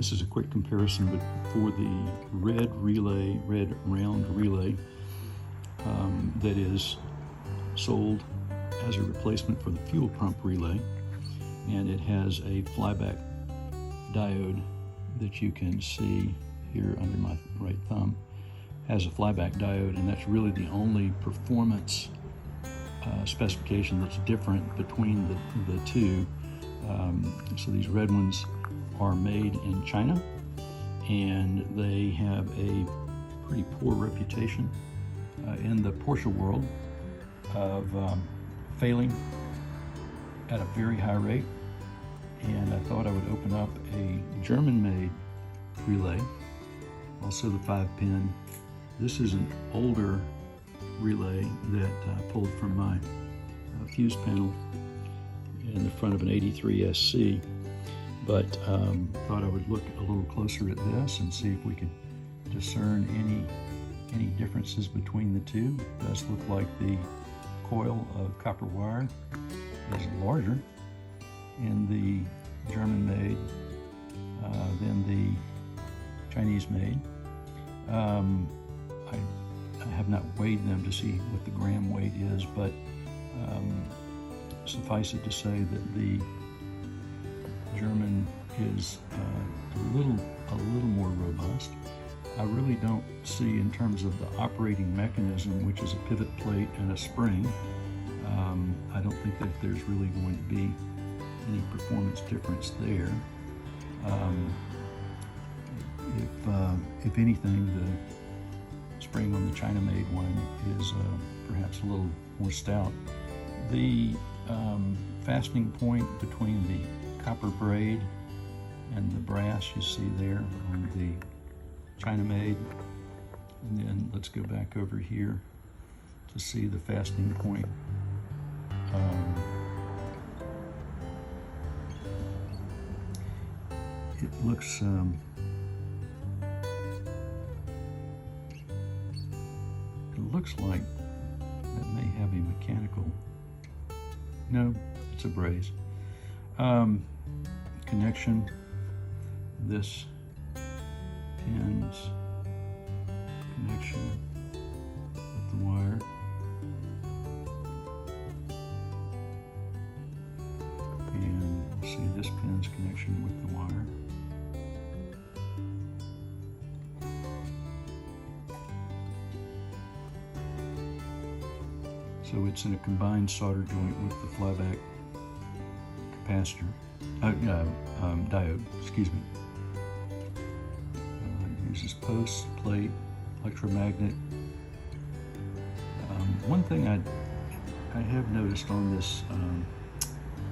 This is a quick comparison, but for the red round relay that is sold as a replacement for the fuel pump relay, and it has a flyback diode that you can see here under my right thumb, has a flyback diode, and that's really the only performance specification that's different between the two. So these red ones are made in China, and they have a pretty poor reputation in the Porsche world of failing at a very high rate. And I thought I would open up a German-made relay, also the 5-pin. This is an older relay that I pulled from my fuse panel in the front of an 83 SC, but thought I would look a little closer at this and see if we could discern any differences between the two. It does look like the coil of copper wire is larger in the German-made than the Chinese-made. I have not weighed them to see what the gram weight is, but suffice it to say that the German is a little more robust. I really don't see, in terms of the operating mechanism, which is a pivot plate and a spring, I don't think that there's really going to be any performance difference there. If anything, the spring on the China-made one is perhaps a little more stout. The fastening point between the copper braid and the brass you see there on the China-made, and then let's go back over here to see the fastening point. It looks like that may have a mechanical. No, it's a braze. Connection. This pins connection with the wire. And we'll see this pin's connection with the wire. So it's in a combined solder joint with the flyback capacitor, diode, excuse me. It uses post, plate, electromagnet. One thing I have noticed on this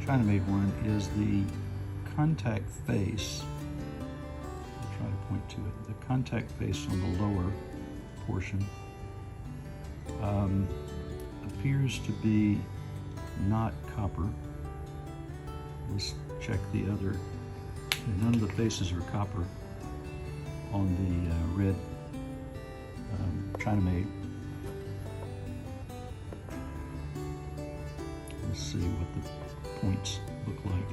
China-made one is the contact face. I'll try to point to it. The contact face on the lower portion appears to be not copper. Let's check the other. None of the faces are copper on the red China-made. Let's see what the points look like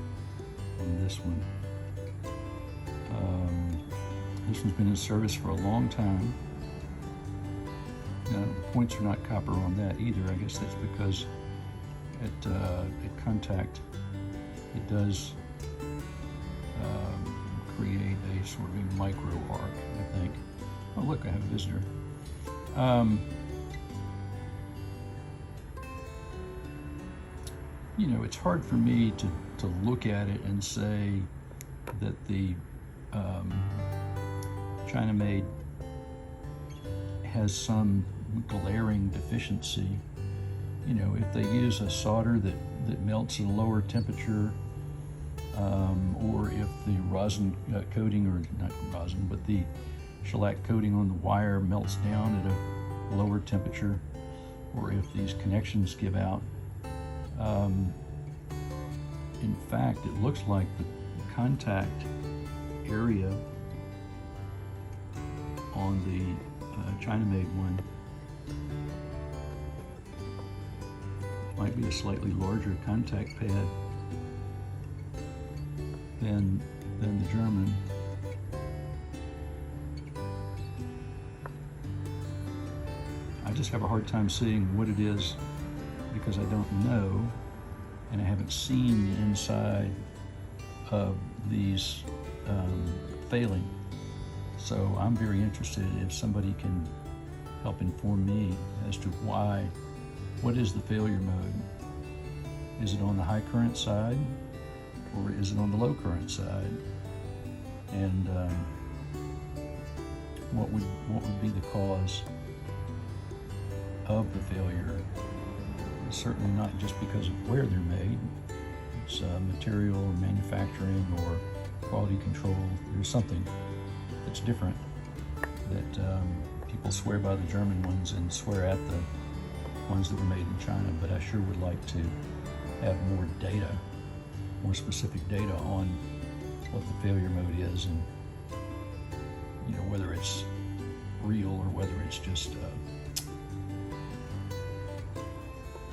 on this one. This one's been in service for a long time. The points are not copper on that either. I guess that's because at contact it does create a sort of a micro arc, I think. Oh look, I have a visitor. You know, it's hard for me to look at it and say that the China-made has some glaring deficiency. You know, if they use a solder that melts at a lower temperature, or if the rosin coating, or not rosin, but the shellac coating on the wire melts down at a lower temperature, or if these connections give out. In fact, it looks like the contact area on the China-made one might be a slightly larger contact pad than the German. just have a hard time seeing what it is because I don't know, and I haven't seen the inside of these failing. So I'm very interested if somebody can help inform me as to what is the failure mode? Is it on the high current side, or is it on the low current side? And what would be the cause of the failure? It's certainly not just because of where they're made. It's material or manufacturing or quality control. There's something that's different that people swear by the German ones and swear at the ones that were made in China, but I sure would like to have more data, more specific data on what the failure mode is, and whether it's real or whether it's just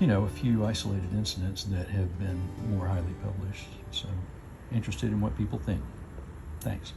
a few isolated incidents that have been more highly published. So interested in what people think. Thanks.